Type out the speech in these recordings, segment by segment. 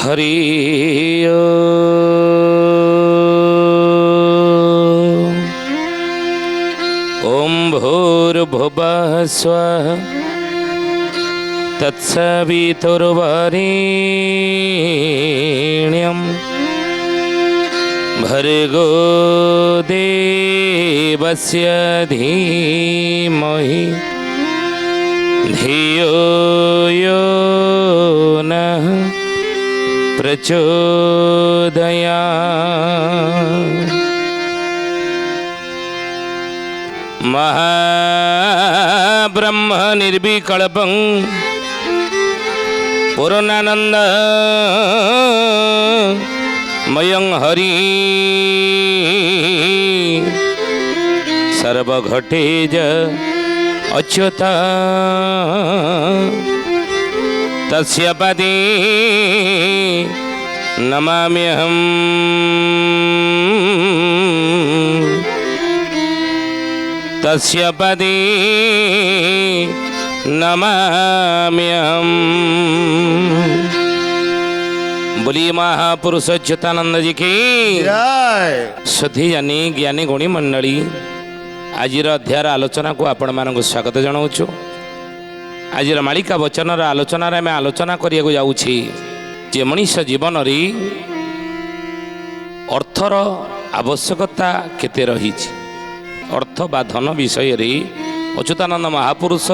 हरि ओम भूर्भुवः स्वः तत्सवितुर्वरेण्यं भर्गो देवस्य धीमहि धियो यो नः प्रचोदयात्। महाब्रह्म निर्विकल्पं पूर्णानंद मयं हरि सर्वघटेज अच्युत तस्य पदे नमाम्यहम्। तस्य पदे नमाम्यहम्। बोलिए महापुरुष अच्युतानंद जी की जय। सुधी जानी ज्ञानी गुणी मंडली आज अध्यायर आलोचना को आपण मानक स्वागत जनाऊँ। आज मालिका वचन आलोचना आम आलोचना करने जाऊँगी जे मनीष जीवन रे अर्थर आवश्यकता केते रही। अर्थ बा धन विषय रे अच्युतानंद महापुरुष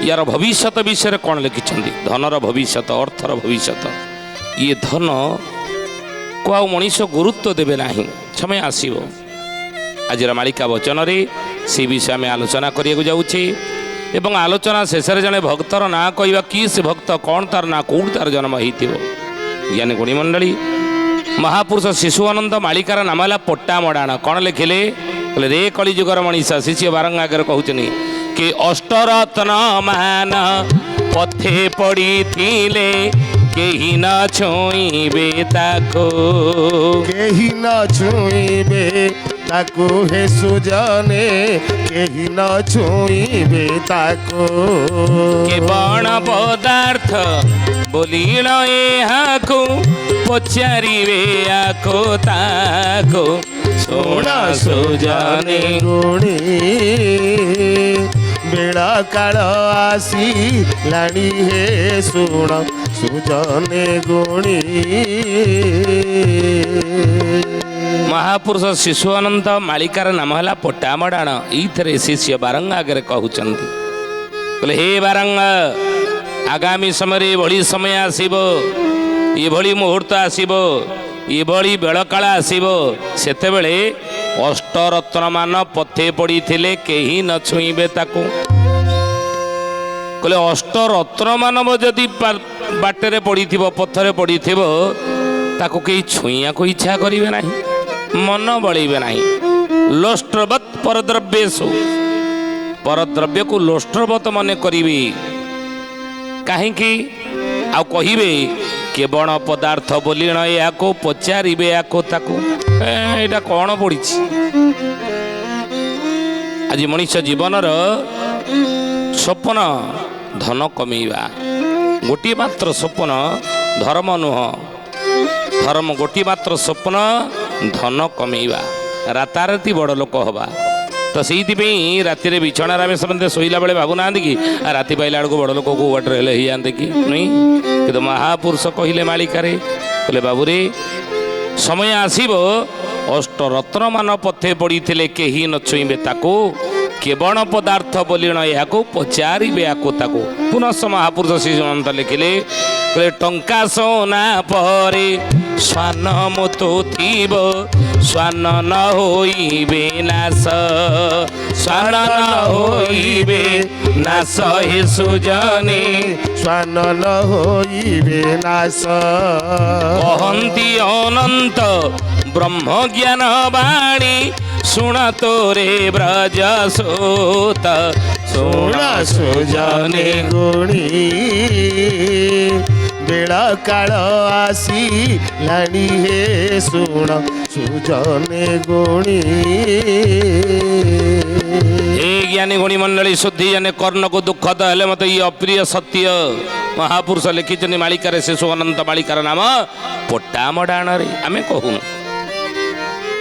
यार भविष्यत विषय कौन लिखिं। धनर भविष्यत अर्थर भविष्यत ये धन को आ मनीष गुरुत्व देवे ना समय आसव। आज मालिका वचन रे से विषय आम आलोचना करने जाऊँचे एवं आलोचना शेष जड़े भक्तर ना कहवा कि से भक्त कौन तार ना कौन तार जन्म हो। ज्ञानी गुणी मंडली महापुरुष शिशुआनंद मालिकार नाम है पट्टा मडाण। कौन लिखिले रे कलिजुगर मनीषा शिष्य बारंग आगे कहते कि अष्टरत्न मान पथे पड़ी थिले केही न छुईबे ताको। केही न छुईबे ताको हे सुजने केही न छुईबे ताको। के बण पदार्थ बोलिण एहाको पचारिबे आको ताको। सोना सुजने गुणी बेला काल आसी लाणी हे सुण सुजने गुणी। महापुरुष शिशुआनंद मालिकार नाम है पट्टा मडाण। ये शिष्य बारंग आगे कहते हे बारंग आगामी समय ये समय आसब ये मुहूर्त आसब ये बेलकाल आसब सेते बेले अष्टरत्न मान पथे पड़ी थिले केही न छुईबे ताकू। कहले अष्टरत्न मानव जदि बाटे पड़ी पथरे पड़ी ताकू कहीं छुईया को इच्छा करेंगे ना मन बड़े ना। लोष्ट्रवत परद्रव्येषु परद्रव्य को लोष्ट्रवत मन करेंगे कहीं आ कहे के बण पदार्थ बोलिण या पचारे या कौन पड़ी। आज मनीष जीवनर स्वप्न धन कमेवा गोटे मात्र स्वप्न धर्म नुह। धर्म गोटे मात्र स्वप्न धन कमेवा राताराति बड़ लोक हवा। तो से राति बिछणार आम समझे शोला बेले भावुना कि राति पाइला बेलू बड़ लोक को वाटर हेले ही आते कि नहीं कि महापुरुष कहले मालिकारे कहले बाबूरे समय आसब अष्टरत्न मान पथे पड़ी थिले केही न छुईबे ताको के बण पदार्थ बोलिण या पचारे या पुनः महापुरुष शिशुअनंत लिखिले टंका सोना परे स्वान मुतु थीब स्वान न होइबे नाश। स्वान न होइबे नाश हे सुजने स्वान न होइबे नाश। कहन्ति अनंत ब्रह्म ज्ञान वाणी सुण तोरे ब्रज सूत। सुण सुजने गुणी बेला काल आसी लाणी हे सुण सुजने गुणी। हे ज्ञानी गुणी मंडली शुद्धि जाने कर्ण को दुख हेले मत ये अप्रिय सत्य ମହାପୁରୁଷ ଲେଖିଛନ୍ତି ମାଳିକାରେ ଶିଶୁ ଅନନ୍ତ ମାଳିକାର ନାମ ପୋଟା ମଡାଣରେ ଆମେ କହୁନୁ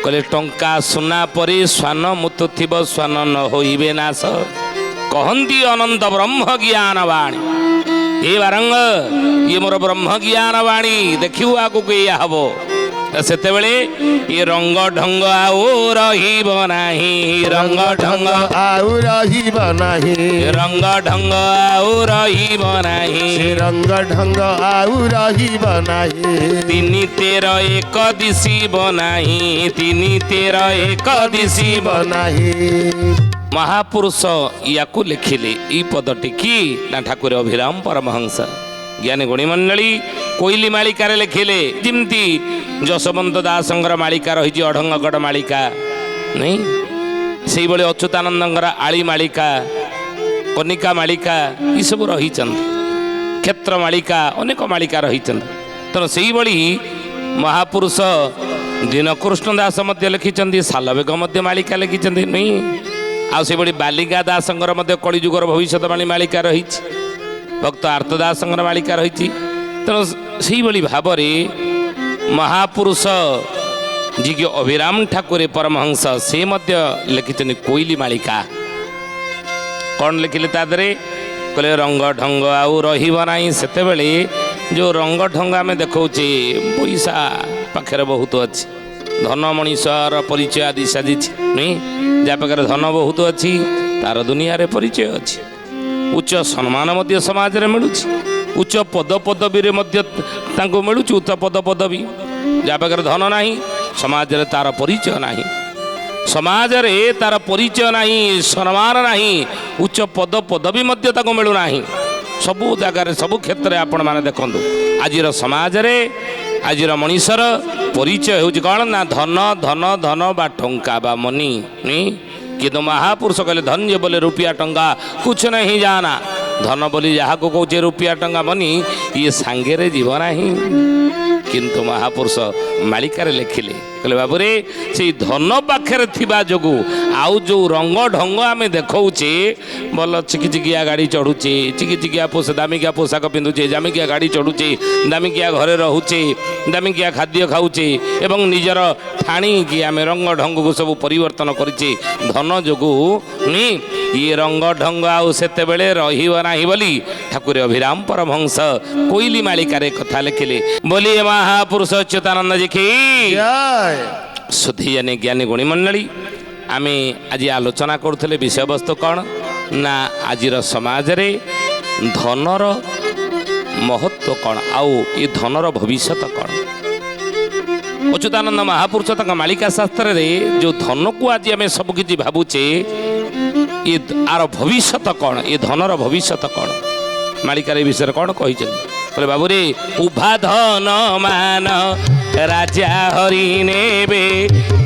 କହିଲେ ଟଙ୍କା ସୁନା ପରି ଶ୍ୱାନ ମୁତୁ ଥିବ ଶ୍ୱାନ ନ ହୋଇବେ ନାଶ କହନ୍ତି ଅନନ୍ତ ବ୍ରହ୍ମ ଜ୍ଞାନ ବାଣୀ ଏ ବାରଙ୍ଗ ଇଏ ମୋର ବ୍ରହ୍ମ ଜ୍ଞାନ ବାଣୀ ଦେଖିବୁ ଆଗକୁ ଏଇଆ ହବ ସେତେବେଳେ ଏ ରଙ୍ଗ ଢଙ୍ଗ ଆଉ ରହିବ ନାହିଁ ରଙ୍ଗ ଢଙ୍ଗ ଆଉ ରହିବ ନାହିଁ ରଙ୍ଗ ଢଙ୍ଗ ଆଉ ରହିବ ନାହିଁ ରଙ୍ଗ ଢଙ୍ଗ ଆଉ ରହିବ ନାହିଁ ତିନି ତେର ଏକ ଦିଶିବ ନାହିଁ ତିନି ତେର ଏକ ଦିଶିବ ନାହିଁ ମହାପୁରୁଷ ୟାକୁ ଲେଖିଲେ ଏଇ ପଦଟି କି ନା ଠାକୁର ଅଭିରାମ ପରମହଂସ ଜ୍ଞାନୀ ଗୁଣୀ ମଣ୍ଡଳୀ କୋଇଲି ମାଳିକାରେ ଲେଖିଲେ ଯେମିତି ଯଶୋବନ୍ତ ଦାସଙ୍କର ମାଳିକା ରହିଛି ଅଢଙ୍ଗଗଡ଼ ମାଳିକା ନାଇଁ ସେଇଭଳି ଅଚ୍ୟୁତାନନ୍ଦଙ୍କର ଆଳି ମାଳିକା କନିକା ମାଳିକା ଏସବୁ ରହିଛନ୍ତି କ୍ଷେତ୍ର ମାଳିକା ଅନେକ ମାଳିକା ରହିଛନ୍ତି ତେଣୁ ସେଇଭଳି ମହାପୁରୁଷ ଦୀନକୃଷ୍ଣ ଦାସ ମଧ୍ୟ ଲେଖିଛନ୍ତି ଶାଲବେଗ ମଧ୍ୟ ମାଳିକା ଲେଖିଛନ୍ତି ନୁହେଁ ଆଉ ସେଭଳି ବାଲିକା ଦାସଙ୍କର ମଧ୍ୟ କଳିଯୁଗର ଭବିଷ୍ୟତବାଣୀ ମାଳିକା ରହିଛି ଭକ୍ତ ଆର୍ତ ଦାସଙ୍କର ମାଳିକା ରହିଛି ତେଣୁ ସେଇଭଳି ଭାବରେ ମହାପୁରୁଷ ଯିଏକି ଅଭିରାମ ଠାକୁର ପରମହଂସ ସେ ମଧ୍ୟ ଲେଖିଛନ୍ତି କୋଇଲି ମାଳିକା କ'ଣ ଲେଖିଲେ ତା ଦେହରେ କହିଲେ ରଙ୍ଗ ଢଙ୍ଗ ଆଉ ରହିବ ନାହିଁ ସେତେବେଳେ ଯେଉଁ ରଙ୍ଗ ଢଙ୍ଗ ଆମେ ଦେଖାଉଛେ ପଇସା ପାଖରେ ବହୁତ ଅଛି ଧନ ମଣିଷର ପରିଚୟ ଆଦି ସାଜିଛି ନୁହେଁ ଯାହା ପାଖରେ ଧନ ବହୁତ ଅଛି ତାର ଦୁନିଆରେ ପରିଚୟ ଅଛି ଉଚ୍ଚ ସମ୍ମାନ ମଧ୍ୟ ସମାଜରେ ମିଳୁଛି ଉଚ୍ଚ ପଦ ପଦବୀରେ ମଧ୍ୟ ତାଙ୍କୁ ମିଳୁଛି ଉଚ୍ଚ ପଦ ପଦବୀ ଯାହା ପାଖରେ ଧନ ନାହିଁ ସମାଜରେ ତାର ପରିଚୟ ନାହିଁ ସମାଜରେ ତାର ପରିଚୟ ନାହିଁ ସମ୍ମାନ ନାହିଁ ଉଚ୍ଚ ପଦ ପଦବୀ ମଧ୍ୟ ତାକୁ ମିଳୁନାହିଁ ସବୁ ଜାଗାରେ ସବୁ କ୍ଷେତ୍ରରେ ଆପଣମାନେ ଦେଖନ୍ତୁ ଆଜିର ସମାଜରେ ଆଜିର ମଣିଷର ପରିଚୟ ହେଉଛି କ'ଣ ନା ଧନ ଧନ ଧନ ବା ଟଙ୍କା ବା ମନି କିନ୍ତୁ ମହାପୁରୁଷ କହିଲେ ଧନ୍ୟ ବୋଲେ ରୁପିଆ ଟଙ୍କା କୁଛ ନାହିଁ ଜାନା ଧନ ବୋଲି ଯାହାକୁ କହୁଛେ ରୁପିଆ ଟଙ୍କା ମନି ଇଏ ସାଙ୍ଗରେ ଯିବ ନାହିଁ କିନ୍ତୁ ମହାପୁରୁଷ ମାଳିକାରେ ଲେଖିଲେ କହିଲେ ବାବୁରେ ସେଇ ଧନ ପାଖରେ ଥିବା ଯୋଗୁଁ ଆଉ ଯେଉଁ ରଙ୍ଗ ଢଙ୍ଗ ଆମେ ଦେଖାଉଛେ ଭଲ ଚିକିଚିକିଆ ଗାଡ଼ି ଚଢ଼ୁଛେ ଚିକିଚିକିଆ ଦାମିକିଆ ପୋଷାକ ପିନ୍ଧୁଛେ ଦାମିକିଆ ଗାଡ଼ି ଚଢ଼ୁଛେ ଦାମିକିଆ ଘରେ ରହୁଛେ ଦାମିକିଆ ଖାଦ୍ୟ ଖାଉଛେ ଏବଂ ନିଜର ଠାଣିକି ଆମେ ରଙ୍ଗ ଢଙ୍ଗକୁ ସବୁ ପରିବର୍ତ୍ତନ କରିଛେ ଧନ ଯୋଗୁଁ ଇଏ ରଙ୍ଗ ଢଙ୍ଗ ଆଉ ସେତେବେଳେ ରହିବ ନାହିଁ ବୋଲି ଠାକୁର ଅଭିରାମ ପରମହଂସ କୋଇଲି ମାଳିକାରେ କଥା ଲେଖିଲେ ବୋଲି ମହାପୁରୁଷ ଅଚ୍ୟୁତାନନ୍ଦ ଜି କି ସୁଧୀଜନେ ଜ୍ଞାନୀ ଗୁଣୀ ମଣ୍ଡଳୀ ଆମେ ଆଜି ଆଲୋଚନା କରୁଥିଲେ ବିଷୟବସ୍ତୁ କ'ଣ ନା ଆଜିର ସମାଜରେ ଧନର ମହତ୍ଵ କ'ଣ ଆଉ ଏ ଧନର ଭବିଷ୍ୟତ କ'ଣ ଅଚ୍ୟୁତାନନ୍ଦ ମହାପୁରୁଷ ତାଙ୍କ ମାଳିକା ଶାସ୍ତ୍ରରେ ଯେଉଁ ଧନକୁ ଆଜି ଆମେ ସବୁକିଛି ଭାବୁଛେ ଏ ଆର ଭବିଷ୍ୟତ କ'ଣ ଏ ଧନର ଭବିଷ୍ୟତ କ'ଣ ମାଳିକାର ଏ ବିଷୟରେ କ'ଣ କହିଛନ୍ତି କହିଲେ ବାବୁରେ ଉଭା ଧନ ମାନ ରାଜା ହରି ନେବେ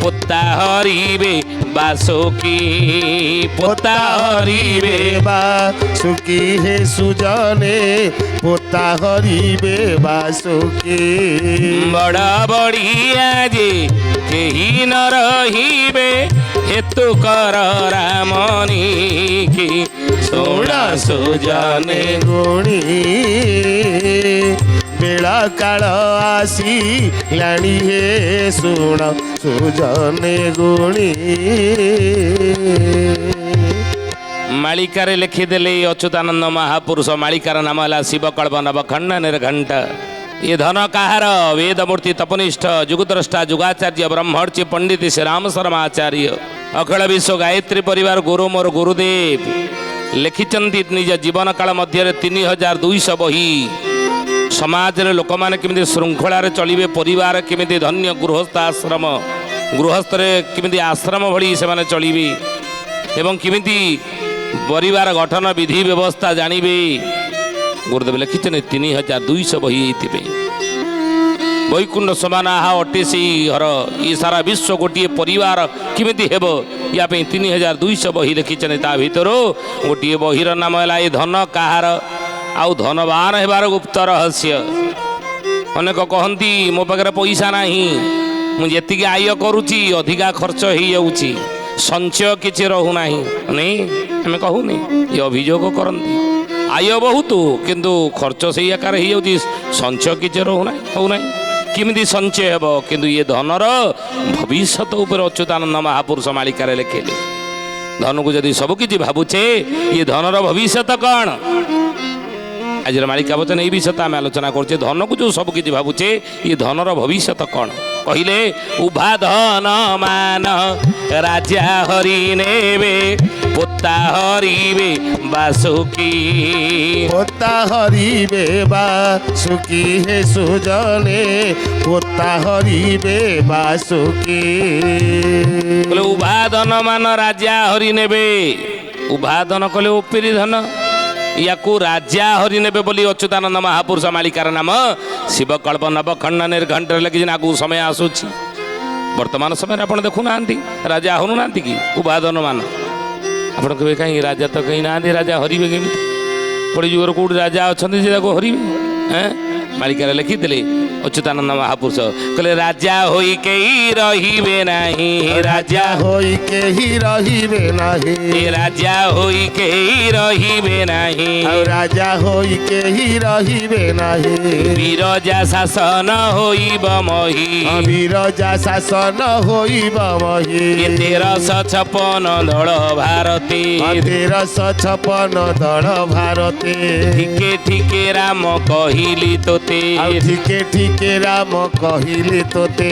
ପୋତା ହରିବେ ବାସୁକି ପୋତା ହରିବେ ବାସୁକି হে ସୁଜନେ ପୋତା ହରିବେ ବାସୁକି ବଡ଼ ବଢ଼ିଆ ଯେ କେହି ନ ରହିବେ ହେତୁ କର ରାମନି କି ଶୁଣ ସୁଜନେ ଗୁଣୀ ବେଳା କାଳ ଆସିଲାଣି ହେ ଶୁଣ ସୁଜନେ ଗୁଣୀ ମାଳିକାରେ ଲେଖିଦେଲେ ଅଚ୍ୟୁତାନନ୍ଦ ମହାପୁରୁଷ ମାଳିକାର ନାମ ହେଲା ଶିବକଳ୍ପ ନବଖଣ୍ଡ ନିର୍ଘଣ୍ଟ ଏ ଧନ କାହାର ବେଦମୂର୍ତ୍ତି ତପନିଷ୍ଠ ଯୁଗଦ୍ରଷ୍ଟା ଯୁଗାଚାର୍ଯ୍ୟ ବ୍ରହ୍ମର୍ଷି ପଣ୍ଡିତ ଶ୍ରୀରାମ ଶର୍ମା ଆଚାର୍ଯ୍ୟ ଅଖିଳ ବିଶ୍ୱ ଗାୟତ୍ରୀ ପରିବାର ଗୁରୁ ମୋର ଗୁରୁଦେବ ଲେଖିଛନ୍ତି ନିଜ ଜୀବନ କାଳ ମଧ୍ୟରେ 3200 ବହି ସମାଜରେ ଲୋକମାନେ କେମିତି ଶୃଙ୍ଖଳାରେ ଚଳିବେ ପରିବାର କେମିତି ଧନ୍ୟ ଗୃହସ୍ଥରେ କେମିତି ଆଶ୍ରମ ଭଳି ସେମାନେ ଚଳିବେ ଏବଂ କେମିତି ପରିବାର ଗଠନ ବିଧି ବ୍ୟବସ୍ଥା ଜାଣିବେ ଗୁରୁଦେବ ଲେଖିଛନ୍ତି 3200 ବହି ଏଇଥିପାଇଁ ବୈକୁଣ୍ଠ ସମାନ ଆହା ଅଟେ ସେଇ ଘର ଏ ସାରା ବିଶ୍ୱ ଗୋଟିଏ ପରିବାର କେମିତି ହେବ ୟା ପାଇଁ 3200 ବହି ଲେଖିଛନ୍ତି ତା ଭିତରୁ ଗୋଟିଏ ବହିର ନାମ ହେଲା ଏ ଧନ କାହାର ଆଉ ଧନବାନ ହେବାର ଗୁପ୍ତ ରହସ୍ୟ ଅନେକ କହନ୍ତି ମୋ ପାଖରେ ପଇସା ନାହିଁ ମୁଁ ଯେତିକି ଆୟ କରୁଛି ଅଧିକା ଖର୍ଚ୍ଚ ହେଇଯାଉଛି ସଞ୍ଚୟ କିଛି ରହୁନାହିଁ ନାଇଁ ଆମେ କହୁନି ଏ ଅଭିଯୋଗ କରନ୍ତି ଆୟ ବହୁତ କିନ୍ତୁ ଖର୍ଚ୍ଚ ସେଇ ଆକାର ହେଇଯାଉଛି, ସଞ୍ଚୟ କିଛି ହଉନାହିଁ। କେମିତି ସଞ୍ଚୟ ହେବ? କିନ୍ତୁ ଇଏ ଧନର ଭବିଷ୍ୟତ ଉପରେ ଅଚ୍ୟୁତାନନ୍ଦ ମହାପୁରୁଷ ମାଳିକାରେ ଲେଖିଲେ। ଧନକୁ ଯଦି ସବୁକିଛି ଭାବୁଛେ, ଇଏ ଧନର ଭବିଷ୍ୟତ କ'ଣ? ଆଜିର ମାଳିକା ବଚନ ଏଇ ବିଷୟ ଆମେ ଆଲୋଚନା କରୁଛେ। ଧନକୁ ଯେଉଁ ସବୁକିଛି ଭାବୁଛେ, ଇଏ ଧନର ଭବିଷ୍ୟତ କ'ଣ? କହିଲେ ଉଭା ଧନ ମାନ ରାଜା ହରି ନେବେ, ପୋତା ହରିବେ ବାସୁକି। ପୋତା ହରିବେ ବାସୁକି ହେ ସୁଜନେ, ପୋତା ହରିବେ ବାସୁକି। କହିଲେ ଉଭା ଧନ ମାନ ରାଜା ହରି ନେବେ। ଉଭା ଧନ କହିଲେ ଓପରି ଧନ, ୟାକୁ ରାଜା ହରି ନେବେ ବୋଲି ଅଚ୍ୟୁତାନନ୍ଦ ମହାପୁରୁଷ ମାଳିକାର ନାମ ଶିବକଳ୍ପ ନବଖଣ୍ଡ ନିର୍ଘଣ୍ଟରେ ଲେଖିଛି। ଆଗକୁ ସମୟ ଆସୁଛି, ବର୍ତ୍ତମାନ ସମୟରେ ଆପଣ ଦେଖୁନାହାନ୍ତି ରାଜା ହରୁନାହାନ୍ତି କି ଉଭାଦନ ମାନ। ଆପଣ କହିବେ କାହିଁ ରାଜା ତ କେହି ନାହାନ୍ତି, ରାଜା ହରିବେ କେମିତି? କଳିଯୁଗର କେଉଁଠି ରାଜା ଅଛନ୍ତି ଯେ ତାକୁ ହରିବେ? ମାଳିକାରେ ଲେଖିଥିଲେ ଅଚ୍ୟୁତାନନ୍ଦ ମହାପୁରୁଷ, କହିଲେ ରାଜା ହୋଇ କେହି ରହିବେ ନାହିଁ, ରାଜା ହୋଇ କେହି ରହିବେ ନାହିଁ, ରାଜା ହୋଇ କେହି ରହିବେ ନାହିଁ, ଆଉ ରାଜା ହୋଇ କେହି ରହିବେ ନାହିଁ। ବିରଜା ଶାସନ ହୋଇବ ମହି, ବିରଜା ଶାସନ ହୋଇବ ମହି। 1356 ଦଳ ଭାରତୀ, 1356 ଦଳ ଭାରତୀ। ଠିକେ ଠିକେ ରାମ କହିଲି ତୋତେ, ଆଉ ଠିକେ ଠିକେ ରାମ କହିଲି ତୋତେ।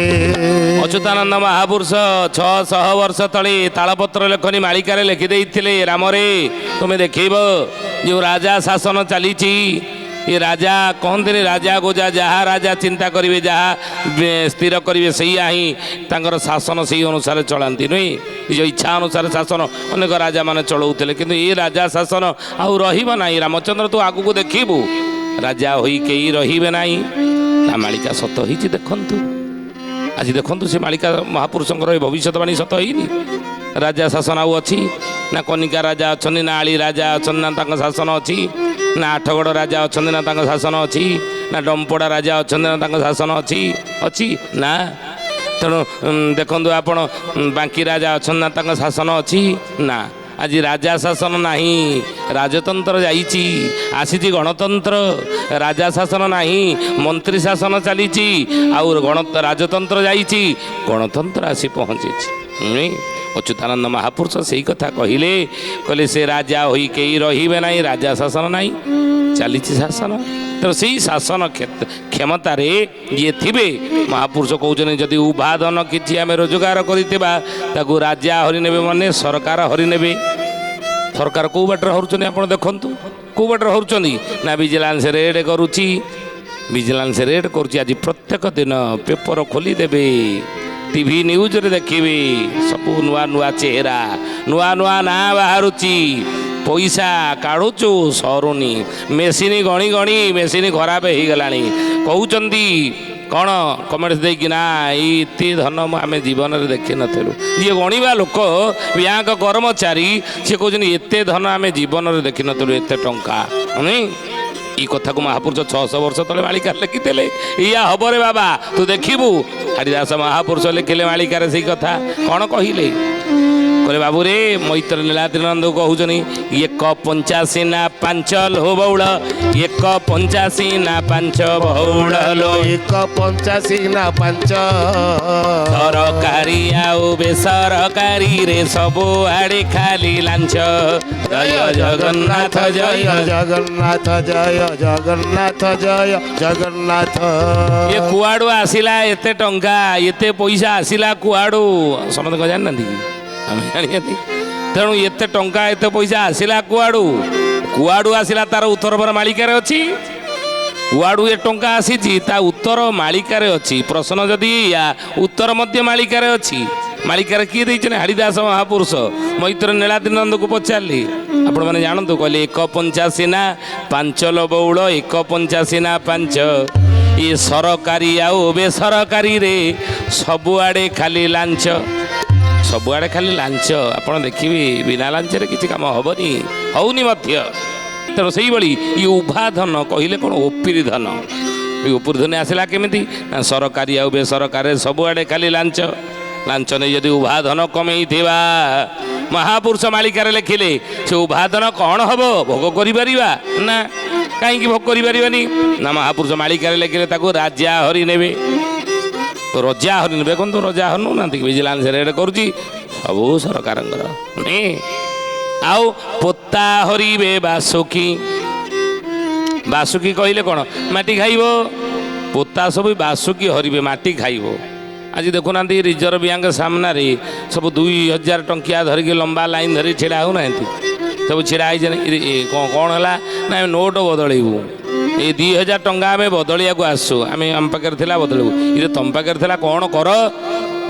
ଅଚ୍ୟୁତାନନ୍ଦ ମହାପୁରୁଷ 600 ବର୍ଷ ତଳେ ତାଳପତ୍ର ଲେଖନୀ ମାଳିକାରେ ଲେଖିଦେଇଥିଲେ। ରାମରେ ତୁମେ ଦେଖେଇବ ଯେଉଁ ରାଜା ଶାସନ ଚାଲିଛି, ଏ ରାଜା କହନ୍ତିନି ରାଜା ଗୋଜା, ଯାହା ରାଜା ଚିନ୍ତା କରିବେ, ଯାହା ସ୍ଥିର କରିବେ, ସେଇଆ ହିଁ ତାଙ୍କର ଶାସନ ସେଇ ଅନୁସାରେ ଚଳାନ୍ତି, ନୁହେଁ? ନିଜ ଇଚ୍ଛା ଅନୁସାରେ ଶାସନ ଅନେକ ରାଜାମାନେ ଚଳାଉଥିଲେ, କିନ୍ତୁ ଏ ରାଜା ଶାସନ ଆଉ ରହିବ ନାହିଁ। ରାମଚନ୍ଦ୍ର ତୁ ଆଗକୁ ଦେଖିବୁ, ରାଜା ହୋଇ କେହି ରହିବେ ନାହିଁ। ତା ମାଳିକା ସତ ହେଇଛି ଦେଖନ୍ତୁ। ଆଜି ଦେଖନ୍ତୁ ସେ ମାଳିକା ମହାପୁରୁଷଙ୍କର ଏ ଭବିଷ୍ୟତବାଣୀ ସତ ହେଇନି। ରାଜା ଶାସନ ଆଉ ଅଛି ନା? କନିକା ରାଜା ଅଛନ୍ତି ନା? ଆଳି ରାଜା ଅଛନ୍ତି ନା? ତାଙ୍କ ଶାସନ ଅଛି ନା? ଆଠଗଡ଼ ରାଜା ଅଛନ୍ତି ନା? ତାଙ୍କ ଶାସନ ଅଛି ନା? ଡମ୍ପଡ଼ା ରାଜା ଅଛନ୍ତି ନା? ତାଙ୍କ ଶାସନ ଅଛି ନା? ତେଣୁ ଦେଖନ୍ତୁ ଆପଣ, ବାଙ୍କି ରାଜା ଅଛନ୍ତି ନା? ତାଙ୍କ ଶାସନ ଅଛି ନା? ଆଜି ରାଜା ଶାସନ ନାହିଁ, ରାଜତନ୍ତ୍ର ଯାଇଛି, ଆସିଛି ଗଣତନ୍ତ୍ର। ରାଜା ଶାସନ ନାହିଁ, ମନ୍ତ୍ରୀ ଶାସନ ଚାଲିଛି, ଆଉ ରାଜତନ୍ତ୍ର ଯାଇଛି, ଗଣତନ୍ତ୍ର ଆସି ପହଞ୍ଚିଛି। ଅଚ୍ୟୁତାନନ୍ଦ ମହାପୁରୁଷ ସେଇ କଥା କହିଲେ ସେ ରାଜା ହୋଇ କେହି ରହିବେ ନାହିଁ, ରାଜା ଶାସନ ନାହିଁ, ଚାଲିଛି ଶାସନ। ତେଣୁ ସେଇ ଶାସନ କ୍ଷମତାରେ ଯିଏ ଥିବେ, ମହାପୁରୁଷ କହୁଛନ୍ତି ଯଦି ଉଭାଦନ କିଛି ଆମେ ରୋଜଗାର କରିଥିବା, ତାକୁ ରାଜା ହରି ନେବେ, ମାନେ ସରକାର ହରି ନେବେ। ସରକାର କେଉଁ ବାଟରେ ହରୁଛନ୍ତି ଆପଣ ଦେଖନ୍ତୁ। କେଉଁ ବାଟରେ ହରୁଛନ୍ତି ନା? ଭିଜିଲାନ୍ସ ରେଡ୍ କରୁଛି, ଭିଜିଲାନ୍ସ ରେଡ୍ କରୁଛି। ଆଜି ପ୍ରତ୍ୟେକ ଦିନ ପେପର ଖୋଲିଦେବେ, ଟିଭି ନ୍ୟୁଜ୍ରେ ଦେଖିବେ, ସବୁ ନୂଆ ନୂଆ ଚେହେରା, ନୂଆ ନୂଆ ନାଁ ବାହାରୁଛି। ପଇସା କାଢ଼ୁଛୁ ସରୁନି, ମେସିନ୍ ଗଣି ଗଣି ମେସିନ୍ ଖରାପ ହେଇଗଲାଣି। କହୁଛନ୍ତି କ'ଣ କମେଣ୍ଟ ଦେଇକି ନା ଏତେ ଧନ ଆମେ ଜୀବନରେ ଦେଖିନଥିଲୁ। ଯିଏ ଗଣିବା ଲୋକ, ବ୍ୟାଙ୍କ କର୍ମଚାରୀ, ସିଏ କହୁଛନ୍ତି ଏତେ ଧନ ଆମେ ଜୀବନରେ ଦେଖିନଥିଲୁ, ଏତେ ଟଙ୍କା। এই কথাକୁ ମହାପୁରୁଷ 600 ବର୍ଷ ତଳେ ମାଳିକାରେ ଲେଖିଥିଲେ। ଇୟା ହବରେ ବାବା ତୁ ଦେଖିବୁ। ହରିଦାସ ମହାପୁରୁଷ ଲେଖିଲେ ମାଳିକାରେ ସେଇ କଥା। କ'ଣ କହିଲେ? କହିଲେ ବାବୁରେ ମୈତ୍ର ନୀଳାଦ୍ରିନନ୍ଦ କହୁଛନ୍ତି 185 ନା 5 ଲୋ ବଉଳ, 185 ନା 5 ବଉଳ ଲୋ, 185 ନା 5। ସରକାରୀ ଆଉ ବେସରକାରୀରେ ସବୁ ଆଡ଼େ ଖାଲି ଲାଞ୍ଚ। ଜୟ ଜଗନ୍ନାଥ ଜୟ ଜଗନ୍ନାଥ, ଜୟ ଜଗନ୍ନାଥ, ଜୟ ଜଗନ୍ନାଥ। ଏ କୁଆଡ଼ୁ ଆସିଲା ଏତେ ଟଙ୍କା, ଏତେ ପଇସା ଆସିଲା କୁଆଡ଼ୁ? ସମସ୍ତେ କ'ଣ ଜାଣିନାହାନ୍ତି କି? ଆମେ ଜାଣିଛନ୍ତି। ତେଣୁ ଏତେ ଟଙ୍କା ଏତେ ପଇସା ଆସିଲା କୁଆଡ଼ୁ? କୁଆଡ଼ୁ ଆସିଲା ତାର ଉତ୍ତର ପର ମାଳିକାରେ ଅଛି। କୁଆଡ଼ୁ ଏ ଟଙ୍କା ଆସିଛି ତା ଉତ୍ତର ମାଳିକାରେ ଅଛି। ପ୍ରଶ୍ନ ଯଦି ଉତ୍ତର ମଧ୍ୟ ମାଳିକାରେ ଅଛି। ମାଳିକାରେ କିଏ ଦେଇଛନ୍ତି? ହରିଦାସ ମହାପୁରୁଷ ମୈତ୍ର ନୀଳାଦ୍ରିନନ୍ଦକୁ ପଚାରିଲେ। ଆପଣମାନେ ଜାଣନ୍ତୁ, କହିଲେ 185 ନା 5 ଲୋ ବଉଳ, 185 ନା 5। ଏ ସରକାରୀ ଆଉ ବେସରକାରୀରେ ସବୁଆଡ଼େ ଖାଲି ଲାଞ୍ଚ, ସବୁଆଡ଼େ ଖାଲି ଲାଞ୍ଚ। ଆପଣ ଦେଖିବେ ବିନା ଲାଞ୍ଚରେ କିଛି କାମ ହେବନି, ହେଉନି ମଧ୍ୟ। ତେଣୁ ସେଇଭଳି ଇ ଉଭା ଧନ କହିଲେ କ'ଣ? ଓପରି ଧନ। ଏ ଓପରି ଧନ ଆସିଲା କେମିତି? ନା ସରକାରୀ ଆଉ ବେସରକାରୀ ସବୁଆଡ଼େ ଖାଲି ଲାଞ୍ଚ। ଲାଞ୍ଚ ନେଇ ଯଦି ଉଭା ଧନ କମେଇଥିବା, ମହାପୁରୁଷ ମାଳିକାରେ ଲେଖିଲେ ସେ ଉଭାଦନ କ'ଣ ହବ ଭୋଗ କରିପାରିବା ନା କାହିଁକି ଭୋଗ କରିପାରିବାନି ନା ମହାପୁରୁଷ ମାଳିକାରେ ଲେଖିଲେ ତାକୁ ରାଜା ହରି ନେବେ ରଜା ହରି ନେବେ ଦେଖନ୍ତୁ ରଜା ହରି ନେଉନାହାନ୍ତି ଭିଜିଲାନ୍ସ ରେଡ୍ କରୁଛି ସବୁ ସରକାରଙ୍କର ଆଉ ପୋତା ହରିବେ ବାସୁକି ବାସୁକି କହିଲେ କ'ଣ ମାଟି ଖାଇବ ପୋତା ସବୁ ବାସୁକି ହରିବେ ମାଟି ଖାଇବ ଆଜି ଦେଖୁନାହାନ୍ତି ରିଜର୍ଭ ବ୍ୟାଙ୍କ ସାମ୍ନାରେ ସବୁ 2000 ଟଙ୍କିଆ ଧରିକି ଲମ୍ବା ଲାଇନ୍ ଧରି ଛିଡ଼ା ହେଉନାହାନ୍ତି ସବୁ ଛିଡ଼ା ହେଇଛନ୍ତି କ'ଣ ହେଲା ନା ଆମେ ନୋଟ୍ ବଦଳେଇବୁ ଏଇ 2000 ଟଙ୍କା ଆମେ ବଦଳିବାକୁ ଆସୁ ଆମେ ଆମ ପାଖରେ ଥିଲା ବଦଳିବୁ ଇରେ ତମ ପାଖରେ ଥିଲା କ'ଣ କର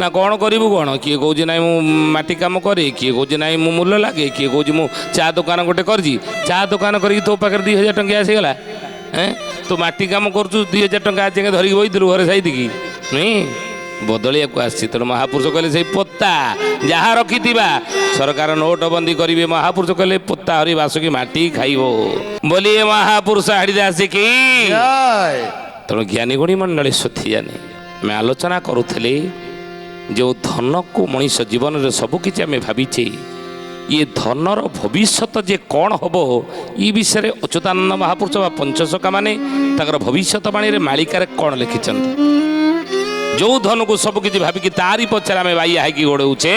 ନା କ'ଣ କରିବୁ କ'ଣ କିଏ କହୁଛି ନାଇଁ ମୁଁ ମାଟି କାମ କରେ କିଏ କହୁଛି ନାଇଁ ମୁଁ ମୂଲ ଲାଗେ କିଏ କହୁଛି ମୁଁ ଚା ଦୋକାନ ଗୋଟେ କରିଛି ଚା ଦୋକାନ କରିକି ତୋ ପାଖରେ 2000 ଟଙ୍କା ଆସିଗଲା ତୁ ମାଟି କାମ କରୁଛୁ 2000 ଟଙ୍କା ଆଜି ଧରିକି ବଇଥିଲୁ ଘରେ ସାଇତିକି ନୁହେଁ ବଦଳିବାକୁ ଆସିଛି ତେଣୁ ମହାପୁରୁଷ କହିଲେ ସେଇ ପୋତା ଯାହା ରଖିଥିବା ସରକାର ନୋଟ ବନ୍ଦୀ କରିବେ ମହାପୁରୁଷ କହିଲେ ପୋତା ହରି ବାସୁକି ମାଟି ଖାଇବ ବୋଲି ମହାପୁରୁଷ ହାଡ଼ିଦାସ କି ତେଣୁ ଜ୍ଞାନୀ ଗୁଣୀ ମଣ୍ଡଳୀ ସୁଥିଜାନି ଆମେ ଆଲୋଚନା କରୁଥିଲେ ଯେଉଁ ଧନକୁ ମଣିଷ ଜୀବନରେ ସବୁକିଛି ଆମେ ଭାବିଛେ ଇଏ ଧନର ଭବିଷ୍ୟତ ଯେ କ'ଣ ହେବ ଏ ବିଷୟରେ ଅଚ୍ୟୁତାନନ୍ଦ ମହାପୁରୁଷ ବା ପଞ୍ଚସଖା ମାନେ ତାଙ୍କର ଭବିଷ୍ୟତବାଣୀରେ ମାଳିକାରେ କ'ଣ ଲେଖିଛନ୍ତି ଯେଉଁ ଧନକୁ ସବୁକିଛି ଭାବିକି ତାରି ପଛରେ ଆମେ ବାଇଆ ହେଇକି ଗୋଡ଼ଉଛେ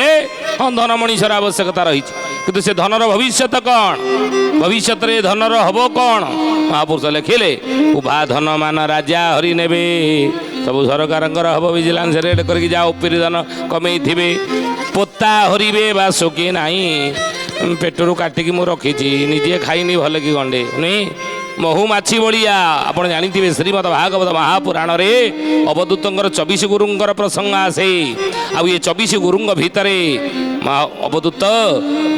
ହଁ ଧନ ମଣିଷର ଆବଶ୍ୟକତା ରହିଛି କିନ୍ତୁ ସେ ଧନର ଭବିଷ୍ୟତ କ'ଣ ଭବିଷ୍ୟତରେ ଧନର ହେବ କ'ଣ ମହାପୁରୁଷ ଲେଖିଲେ ଉଭା ଧନ ମାନ ରାଜା ହରି ନେବେ ସବୁ ସରକାରଙ୍କର ହେବ ଭିଜିଲାନ୍ସ ରେଡ୍ କରିକି ଯାହା ଉପରି ଧନ କମେଇଥିବେ ପୋତା ହରିବେ ବାସୁକି ନାହିଁ ପେଟରୁ କାଟିକି ମୁଁ ରଖିଛି ନିଜେ ଖାଇନି ଭଲ କି ଗଣ୍ଡେ ନୁହେଁ ମହୁ ମାଛି ଭଳିଆ ଆପଣ ଜାଣିଥିବେ ଶ୍ରୀମଦ ଭାଗବତ ମହାପୁରାଣରେ ଅବଧୂତଙ୍କର 24 ଗୁରୁଙ୍କର ପ୍ରସଙ୍ଗ ଆସେ ଆଉ ଏ 24 ଗୁରୁଙ୍କ ଭିତରେ ଅବଧୂତ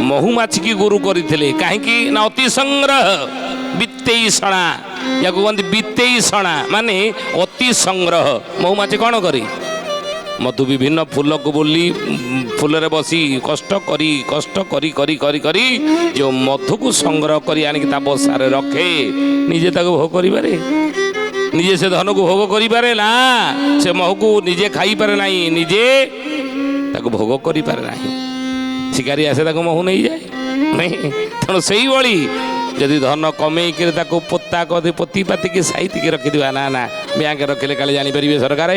ମହୁ ମାଛିକି ଗୁରୁ କରିଥିଲେ କାହିଁକି ନା ଅତି ସଂଗ୍ରହ ବିତେଇଷଣା ୟାକୁ କୁହନ୍ତି ବିତେଇଷଣା ମାନେ ଅତି ସଂଗ୍ରହ ମହୁମାଛି କ'ଣ କରେ ମଧୁ ବିଭିନ୍ନ ଫୁଲକୁ ବୁଲି ଫୁଲରେ ବସି କଷ୍ଟ କରି କରି ଯେଉଁ ମଧୁକୁ ସଂଗ୍ରହ କରି ଆଣିକି ତା ବସାରେ ରଖେ ନିଜେ ତାକୁ ଭୋଗ କରିପାରେ ନିଜେ ସେ ଧନକୁ ଭୋଗ କରିପାରେ ନା ସେ ମହୁକୁ ନିଜେ ଖାଇପାରେ ନାହିଁ ନିଜେ ତାକୁ ଭୋଗ କରିପାରେ ନାହିଁ ଶିକାରୀ ଆସେ ତାକୁ ମହୁ ନେଇଯାଏ ନାଇଁ ତେଣୁ ସେଇଭଳି ଯଦି ଧନ କମେଇକିରି ତାକୁ ପୋତା କଦି ପୋତି ପାତିକି ସାଇତିକି ରଖିଥିବା ନା ନା ବ୍ୟାଙ୍କ ରଖିଲେ କାଳେ ଜାଣିପାରିବେ ସରକାର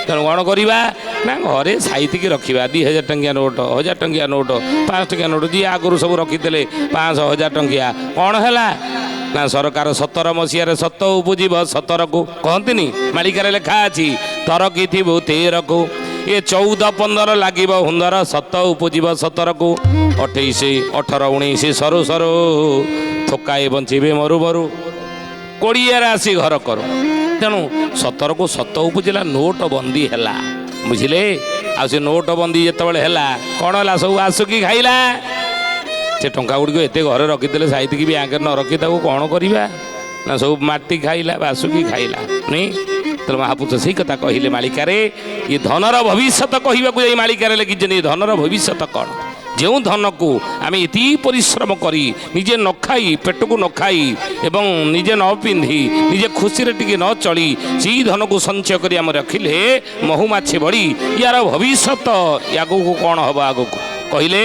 ତେଣୁ କ'ଣ କରିବା ନା ଘରେ ସାଇତିକି ରଖିବା 2000 ଟଙ୍କିଆ ନୋଟ 1000 ଟଙ୍କିଆ ନୋଟ 500 ଟଙ୍କିଆ ନୋଟ ଯିଏ ଆଗରୁ ସବୁ ରଖିଥିଲେ 500 1000 ଟଙ୍କିଆ କ'ଣ ହେଲା ନା ସରକାର 17 ମସିହାରେ ସତ ଉପୁଜିବ 17କୁ କହନ୍ତିନି ମାଳିକାରେ ଲେଖା ଅଛି ତରକିଥିବୁ 13କୁ ଏ 14-15 ଲାଗିବ ହୁନ୍ଦର ସତ ଉପୁଜିବ 17କୁ 28 18 19 ସରୁ ସରୁ ଥୋକାଏ ବଞ୍ଚିବେ ମରୁ ମରୁ 20ରେ ଆସି ଘର କରୁ ତେଣୁ 17କୁ ସତ ଉପୁଜିଲା ନୋଟ ବନ୍ଦୀ ହେଲା ବୁଝିଲେ ଆଉ ସେ ନୋଟ ବନ୍ଦୀ ଯେତେବେଳେ ହେଲା କ'ଣ ହେଲା ସବୁ ଆସୁକି ଖାଇଲା ସେ ଟଙ୍କା ଗୁଡ଼ିକ ଏତେ ଘରେ ରଖିଥିଲେ ସାଇତିକି ବ୍ୟାଙ୍କରେ ନ ରଖି ତାକୁ କ'ଣ କରିବା ନା ସବୁ ମାଟି ଖାଇଲା ବାସୁକି ଖାଇଲା ନାଇଁ ତେଣୁ ମହାପୁରୁଷ ସେଇ କଥା କହିଲେ ମାଳିକାରେ ଏ ଧନର ଭବିଷ୍ୟତ କହିବାକୁ ଯାଇ ମାଳିକାରେ ଲେଖିଛନ୍ତି ଧନର ଭବିଷ୍ୟତ କ'ଣ ଯେଉଁ ଧନକୁ ଆମେ ଏତେ ପରିଶ୍ରମ କରି ନିଜେ ନ ଖାଇ ପେଟକୁ ନ ଖାଇ ଏବଂ ନିଜେ ନ ପିନ୍ଧି ନିଜେ ଖୁସିରେ ଟିକେ ନ ଚଳି ସେଇ ଧନକୁ ସଞ୍ଚୟ କରି ଆମେ ରଖିଲେ ମହୁମାଛି ଭଳି ୟାର ଭବିଷ୍ୟତ ଆଗକୁ କ'ଣ ହେବ ଆଗକୁ କହିଲେ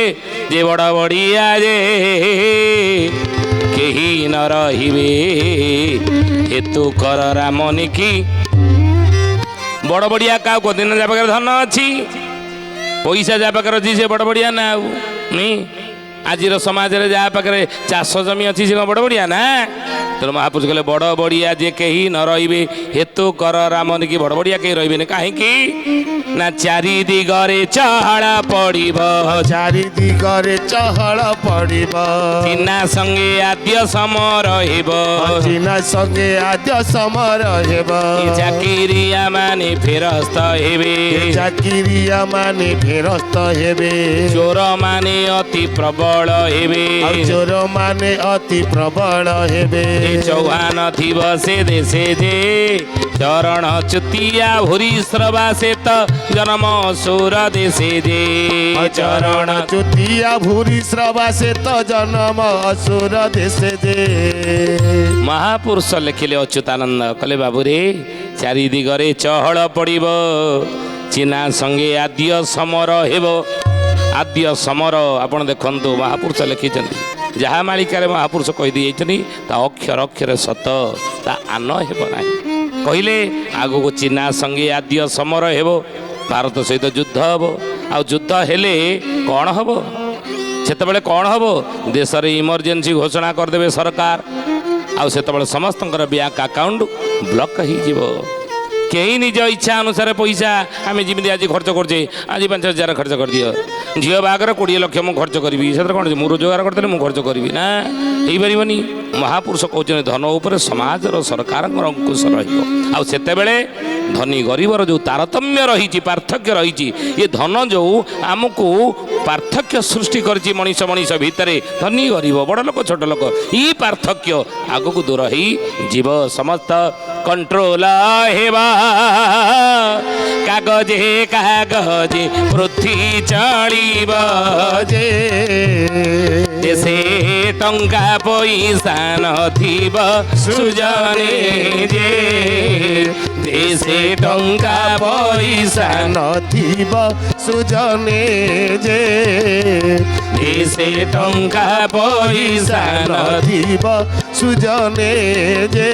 ଯେ ବଡ଼ ବଡ଼ିଆ ଯେ କେହି ନ ରହିବେ ହେତୁ କର ରାମ ନିକି ବଡ଼ ବଡ଼ିଆ କାହାକୁ କହନ୍ତି ନା ଯାହା ପାଖରେ ଧନ ଅଛି ପଇସା ଯାହା ପାଖରେ ଅଛି ସେ ବଡ଼ ବଡ଼ିଆ ନା ଆଉ ଆଜିର ସମାଜରେ ଯାହା ପାଖରେ ଚାଷ ଜମି ଅଛି ସେ କ'ଣ ବଡ଼ ବଡ଼ିଆ ନା ତେଣୁ ମହାପୁରୁଷ କହିଲେ ବଡ଼ ବଡ଼ିଆ ଯେ କେହି ନ ରହିବେ ହେତୁ କର ରାମ ନିକି ବଡ଼ ବଡ଼ିଆ କେହି ରହିବେନି କାହିଁକି ନା ଚାରି ଦିଗରେ ଚହଳ ପଡ଼ିବ ଚାରି ଦିଗରେ ଚହଳ ପଡ଼ିବ ଚିହ୍ନା ସଙ୍ଗେ ଆଦ୍ୟ ସମ ରହିବ ଚିହ୍ନା ସଙ୍ଗେ ଆଦ୍ୟ ସମର ହେବ ଚାକିରିଆ ମାନେ ଫେରସ୍ତ ହେବେ ଚାକିରିଆ ମାନେ ଫେରସ୍ତ ହେବେ ଚୋର ମାନେ ଅତି ପ୍ରବଳ ହେବେ ଚୋର ମାନେ ଅତି ପ୍ରବଳ ହେବେ ଚୌହାନ ଥିବ ସେ ଦେଶେ ଯେ ଚରଣ ଚୁତିଆ ଭୁରି ଶ୍ରବା ସେ ତ ଜନ୍ମ ସୁର ଦେଶେ ଯେ ଚରଣ ଚୁତିଆ ଭୁରି ଶ୍ରବା ସେ ତ ଜନ୍ମ ଅସୁର ଦେଶେ ଯେ ମହାପୁରୁଷ ଲେଖିଲେ ଅଚ୍ୟୁତାନନ୍ଦ କହିଲେ ବାବୁରେ ଚାରି ଦିଗରେ ଚହଳ ପଡ଼ିବ ଚିହ୍ନା ସଙ୍ଗେ ଆଦ୍ୟ ସମର ହେବ ଆଦ୍ୟ ସମର ଆପଣ ଦେଖନ୍ତୁ ମହାପୁରୁଷ ଲେଖିଛନ୍ତି ଯାହା ମାଳିକାରେ ମହାପୁରୁଷ କହିଦେଇଛନ୍ତି ତା ଅକ୍ଷର ଅକ୍ଷରେ ସତ ତା ଆନ ହେବ ନାହିଁ କହିଲେ ଆଗକୁ ଚୀନା ସଙ୍ଗେ ଆଦ୍ୟ ସମର ହେବ ଭାରତ ସହିତ ଯୁଦ୍ଧ ହେବ ଆଉ ଯୁଦ୍ଧ ହେଲେ କ'ଣ ହେବ ସେତେବେଳେ କ'ଣ ହେବ ଦେଶରେ ଇମର୍ଜେନ୍ସି ଘୋଷଣା କରିଦେବେ ସରକାର ଆଉ ସେତେବେଳେ ସମସ୍ତଙ୍କର ବ୍ୟାଙ୍କ ଆକାଉଣ୍ଟ ବ୍ଲକ୍ ହେଇଯିବ କେହି ନିଜ ଇଚ୍ଛା ଅନୁସାରେ ପଇସା ଆମେ ଯେମିତି ଆଜି ଖର୍ଚ୍ଚ କରୁଛେ ଆଜି 5,000 ଖର୍ଚ୍ଚ କରିଦିଅ ଝିଅ ବାହାଘର 20 ଲକ୍ଷ ମୁଁ ଖର୍ଚ୍ଚ କରିବି ସେଥିରେ କ'ଣ ମୁଁ ରୋଜଗାର କରିଦେଲେ ମୁଁ ଖର୍ଚ୍ଚ କରିବି ନା ହେଇପାରିବନି ମହାପୁରୁଷ କହୁଛନ୍ତି ଧନ ଉପରେ ସମାଜର ସରକାରଙ୍କର ଅଙ୍କୁଶ ରହିବ ଆଉ ସେତେବେଳେ ଧନୀ ଗରିବର ଯେଉଁ ତାରତମ୍ୟ ରହିଛି ପାର୍ଥକ୍ୟ ରହିଛି ଏ ଧନ ଯେଉଁ ଆମକୁ ପାର୍ଥକ୍ୟ ସୃଷ୍ଟି କରିଛି ମଣିଷ ମଣିଷ ଭିତରେ ଧନୀ ଗରିବ ବଡ଼ ଲୋକ ଛୋଟ ଲୋକ ଇ ପାର୍ଥକ୍ୟ ଆଗକୁ ଦୂର ହେଇଯିବ ସମସ୍ତ କଣ୍ଟ୍ରୋଲ ହେବା କାଗଜେ କାଗଜେ ପୃଥ୍ୱୀ ଚଳିବ ଯେ ଦେଶେ ଟଙ୍କା ପଇସା ନଥିବ ସୁଜନେ ଯେ ଦେଶେ ଟଙ୍କା ପଇସା ନଥିବ ସୁଜନେ ଯେ ଦେଶେ ଟଙ୍କା ପଇସା ନଥିବ ସୁଜନେ ଯେ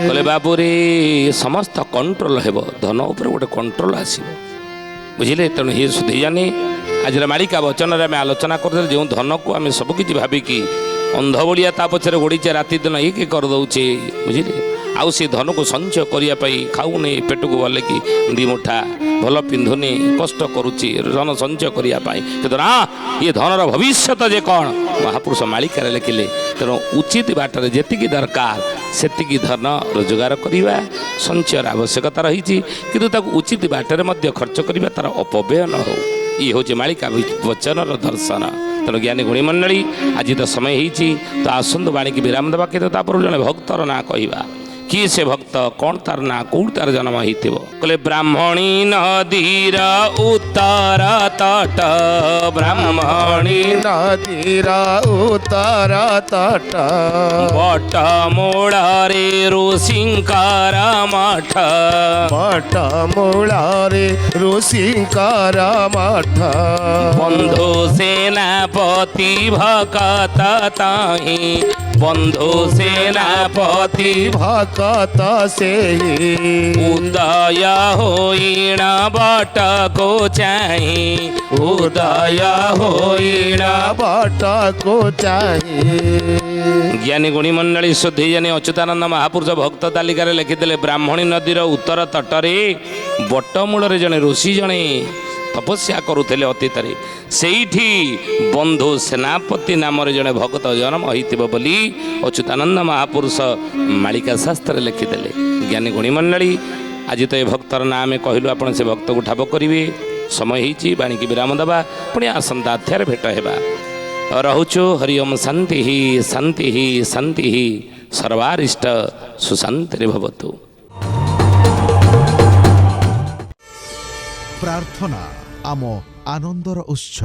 କହିଲେ ବାବୁରେ ସମସ୍ତ କଣ୍ଟ୍ରୋଲ ହେବ ଧନ ଉପରେ ଗୋଟେ କଣ୍ଟ୍ରୋଲ ଆସିବ ବୁଝିଲେ ତେଣୁ ଏ ସୁଧେଇଯାନି ଆଜିର ମାଳିକା ବଚନରେ ଆମେ ଆଲୋଚନା କରୁଥିଲେ ଯେଉଁ ଧନକୁ ଆମେ ସବୁକିଛି ଭାବିକି ଅନ୍ଧ ଭଳିଆ ତା ପଛରେ ଗୋଡ଼ିଛେ ରାତି ଦିନ ଏକ କରିଦେଉଛେ ବୁଝିଲେ ଆଉ ସେ ଧନକୁ ସଞ୍ଚୟ କରିବା ପାଇଁ ଖାଉନି ପେଟକୁ ଭଲକି ଦି ମୁଠା ଭଲ ପିନ୍ଧୁନି କଷ୍ଟ କରୁଛି ଧନ ସଞ୍ଚୟ କରିବା ପାଇଁ କିନ୍ତୁ ନା ଏ ଧନର ଭବିଷ୍ୟତ ଯେ କ'ଣ ମହାପୁରୁଷ ମାଳିକାରେ ଲେଖିଲେ ତେଣୁ ଉଚିତ ବାଟରେ ଯେତିକି ଦରକାର ସେତିକି ଧନ ରୋଜଗାର କରିବା ସଞ୍ଚୟର ଆବଶ୍ୟକତା ରହିଛି କିନ୍ତୁ ତାକୁ ଉଚିତ ବାଟରେ ମଧ୍ୟ ଖର୍ଚ୍ଚ କରିବା ତାର ଅପବ୍ୟୟ ନ ହେଉ ଇଏ ହେଉଛି ମାଳିକା ବଚନର ଦର୍ଶନ ତେଣୁ ଜ୍ଞାନୀ ଗୁଣୀ ମଣ୍ଡଳୀ ଆଜି ତ ସମୟ ହେଇଛି ତ ଆସନ୍ତୁ ବାଣୀକି ବିରାମ ଦେବା କିନ୍ତୁ ତାପରେ ଜଣେ ଭକ୍ତର ନାଁ କହିବା କିଏ ସେ ଭକ୍ତ କ'ଣ ତାର ନାଁ କୋଉଠି ତାର ଜନ୍ମ ହେଇଥିବ କହିଲେ ବ୍ରାହ୍ମଣୀ ନଦୀର ଉତ୍ତର ତଟ ବ୍ରାହ୍ମଣୀ ନଦୀର ଉତ୍ତର ତଟ ବଟ ମୂଳରେ ଋଷିଙ୍କର ମଠ ମଠ ମୂଳରେ ଋଷିଙ୍କର ମଠ ବନ୍ଧୁ ସେନାପତି ଭକତ ତାହିଁ ବନ୍ଧୁ ସେନାପତି ଭକତ ସେହି ଉଦୟ ହୋଇଣ ବଟକୁ ଚାହିଁ ଉଦୟ ହୋଇଣ ବଟକୁ ଚାହିଁ ଜ୍ଞାନୀ ଗୁଣୀ ମଣ୍ଡଳୀ ସୁଧୀ ଜାନି ଅଚ୍ୟୁତାନନ୍ଦ ମହାପୁରୁଷ ଭକ୍ତ ତାଲିକାରେ ଲେଖିଥିଲେ ବ୍ରାହ୍ମଣୀ ନଦୀର ଉତ୍ତର ତଟରେ ବଟମୂଳରେ ଜଣେ ଋଷି ଜଣେ ତପସ୍ୟା କରୁଥିଲେ ଅତୀତରେ ସେଇଠି ବନ୍ଧୁ ସେନାପତି ନାମରେ ଜଣେ ଭକ୍ତ ଜନ୍ମ ହୋଇଥିବ ବୋଲି ଅଚ୍ୟୁତାନନ୍ଦ ମହାପୁରୁଷ ମାଳିକା ଶାସ୍ତ୍ରରେ ଲେଖିଦେଲେ ଜ୍ଞାନୀ ଗୁଣୀ ମଣ୍ଡଳୀ ଆଜି ତ ଏ ଭକ୍ତର ନାଁ ଆମେ କହିଲୁ ଆପଣ ସେ ଭକ୍ତକୁ ଠାବ କରିବେ ସମୟ ହେଇଛି ବାଣୀକି ବିରାମ ଦେବା ପୁଣି ଆସନ୍ତା ଅଧ୍ୟାୟରେ ଭେଟ ହେବା ରହୁଛୁ ହରି ଓମ୍ ଶାନ୍ତି ଶାନ୍ତି ଶାନ୍ତି ସର୍ବାରିଷ୍ଟ ସୁଶାନ୍ତିରେ ଭବତୁ ପ୍ରାର୍ଥନା ଆମ ଆନନ୍ଦର ଉତ୍ସ।